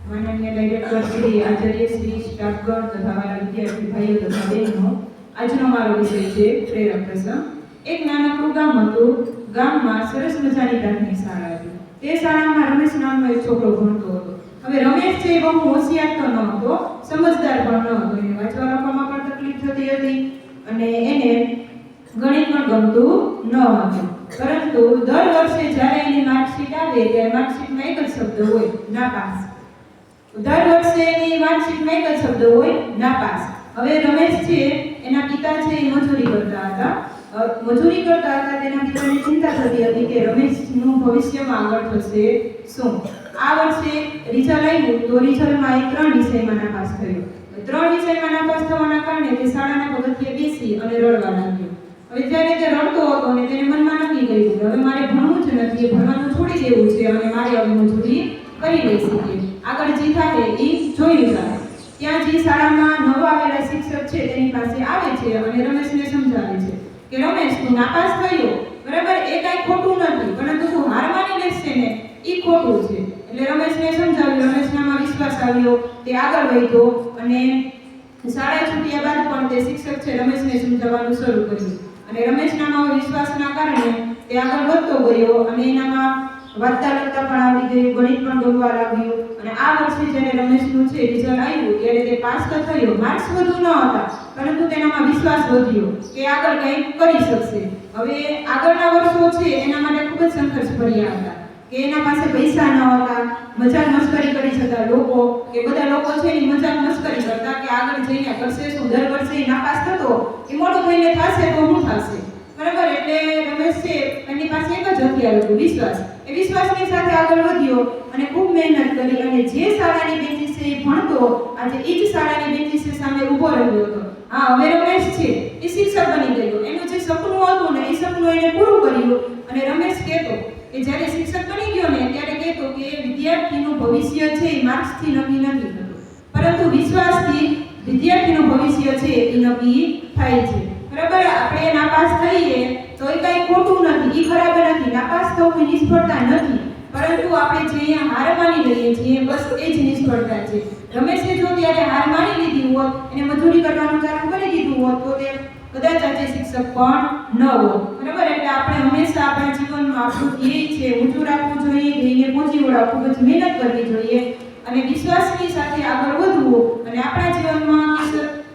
માનનીય ડાયરેક્ટર શ્રી આચાર્ય શ્રી સ્ટાફગણ તથા મારા વિદ્યાર્થી ભાઈઓ તથા બહેનો, આજનો મારો વિષય છે પ્રેરક પ્રસંગ. એક નાનકડું ગામ હતું. ગામમાં સરસ મજાની પ્રાથમિક શાળા હતી. તે શાળામાં રમેશ નામનો એક છોકરો ભણતો હતો. હવે રમેશ છે બહુ હોશિયાર તો ન હતો, સમજદાર પણ ન હતો. એને વાંચવા લખવામાં પણ તકલીફ થતી હતી અને એને ગણિત પણ ગમતું ન હતું. પરંતુ દર વર્ષે જ્યારે એની માર્કશીટ આવે ત્યારે માર્કશીટમાં એક જ શબ્દ હોય, નાપાસ. દર વર્ષે એની માર્કશીટમાં એક જ શબ્દ હોય, નાપાસ. હવે રમેશ છે એના પિતા છે એ મજૂરી કરતા હતા. તેના પિતાને ચિંતા થતી હતી કે રમેશનું ભવિષ્યમાં આગળ થશે શું. આ વર્ષે રિઝલ્ટ આવ્યું તો રિઝલ્ટમાં એ 3 વિષયમાં નાપાસ થયો. 3 વિષયમાં નાપાસ થવાના કારણે તે શાળાના પગથિયે બેસી અને રડવા લાગ્યો. હવે જ્યારે તે રડતો હતો અને તેને મનમાં નક્કી કર્યું કે હવે મારે ભણવું જ નથી, ભણવાનું છોડી દેવું છે અને મારે હવે મજૂરી કરી લઈશું. આગળ જે થાય એ જોયું જાય. ત્યાં જે શાળામાં નવા આવેલા શિક્ષક છે તેની પાસે આવે છે અને રમેશને સમજાવે છે કે રમેશ, તું નાપાસ થયો બરાબર, એ કાંઈ ખોટું નથી, પરંતુ તું હાર માની લેશે ને એ ખોટું છે. એટલે રમેશને સમજાવ્યું. રમેશનામાં વિશ્વાસ આવ્યો, તે આગળ વધ્યો અને શાળા છૂટ્યા બાદ પણ તે શિક્ષક છે રમેશને સમજાવવાનું શરૂ કર્યું. અને રમેશનામાં વિશ્વાસના કારણે તે આગળ વધતો ગયો અને એનામાં વાંચતા લખતા પણ આવડી ગયું, ગણિત પણ ગમવા લાગ્યું. અને આ વર્ષે જ્યારે રમેશનું છે રિઝલ્ટ આવ્યું ત્યારે તે પાસ તો થયો. માર્ક્સ વધુ ન હતા પરંતુ તેનામાં વિશ્વાસ વધ્યો કે આગળ કંઈક કરી શકશે. હવે આગળના વર્ષો છે એના માટે ખૂબ જ સંઘર્ષ ભર્યા હતા કે એના પાસે પૈસા ન હતા, મજાક મસ્કરી કરી જતા લોકો કે બધા લોકો છે એની મજાક મસ્કરી કરતા કે આગળ જઈને કરશે શું, દર વર્ષે નાપાસ થતો, એ મોટું થઈને થશે તો શું થશે બરાબર. એટલે રમેશ છે એની પાસે એક જ હથિયાર હતું, વિશ્વાસ. એ વિશ્વાસની સાથે આગળ વધ્યો અને ખૂબ મહેનત કરી અને જે શાળાની બેન્ચીસે એ ભણતો, આજે એ જ શાળાની બેન્ચીસે સામે ઊભો રહ્યો હતો. હા, હવે રમેશ છે એ શિક્ષક બની ગયો. એનું જે સપનું હતું ને એ સપનું એને પૂરું કર્યું. અને રમેશ કહેતો કે જ્યારે શિક્ષક બની ગયો ને ત્યારે કહેતો કે વિદ્યાર્થીનું ભવિષ્ય છે એ માર્ક્સથી નક્કી નથી થતું, પરંતુ વિશ્વાસથી વિદ્યાર્થીનું ભવિષ્ય છે એ નક્કી થાય છે બરાબર. આપણે નાપાસ થઈએ તો એ કાંઈ ખોટું નથી, એ ખરાબ નથી. નાપાસ થવું એ નિષ્ફળતા નથી, પરંતુ આપણે જે અહીંયા હાર માની લઈએ છીએ બસ એ જ નિષ્ફળતા છે. રમેશે જો ત્યારે હાર માની લીધી હોત, એને મજૂરી કરવાનું ચાલુ કરી દીધું હોત તો તે કદાચ આજે શિક્ષક પણ ન હોત બરાબર. એટલે આપણે હંમેશા આપણા જીવનમાં આપણું ધ્યેય છે ઊંચું રાખવું જોઈએ, ધ્યેયને પહોંચી વળવા ખૂબ જ મહેનત કરવી જોઈએ અને વિશ્વાસની સાથે આગળ વધવું. અને આપણા જીવનમાં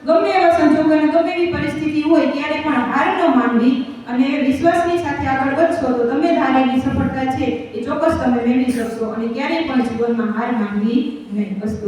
ગમે એવા સંજોગો અને ગમે એવી પરિસ્થિતિ હોય ત્યારે પણ હાર ન માનવી અને વિશ્વાસની સાથે આગળ વધશો તો તમે ધારેલી સફળતા છે એ ચોક્કસ તમે મેળવી શકશો અને ક્યારેય પણ જીવનમાં હાર માનવી નહીં. અસ્તુ.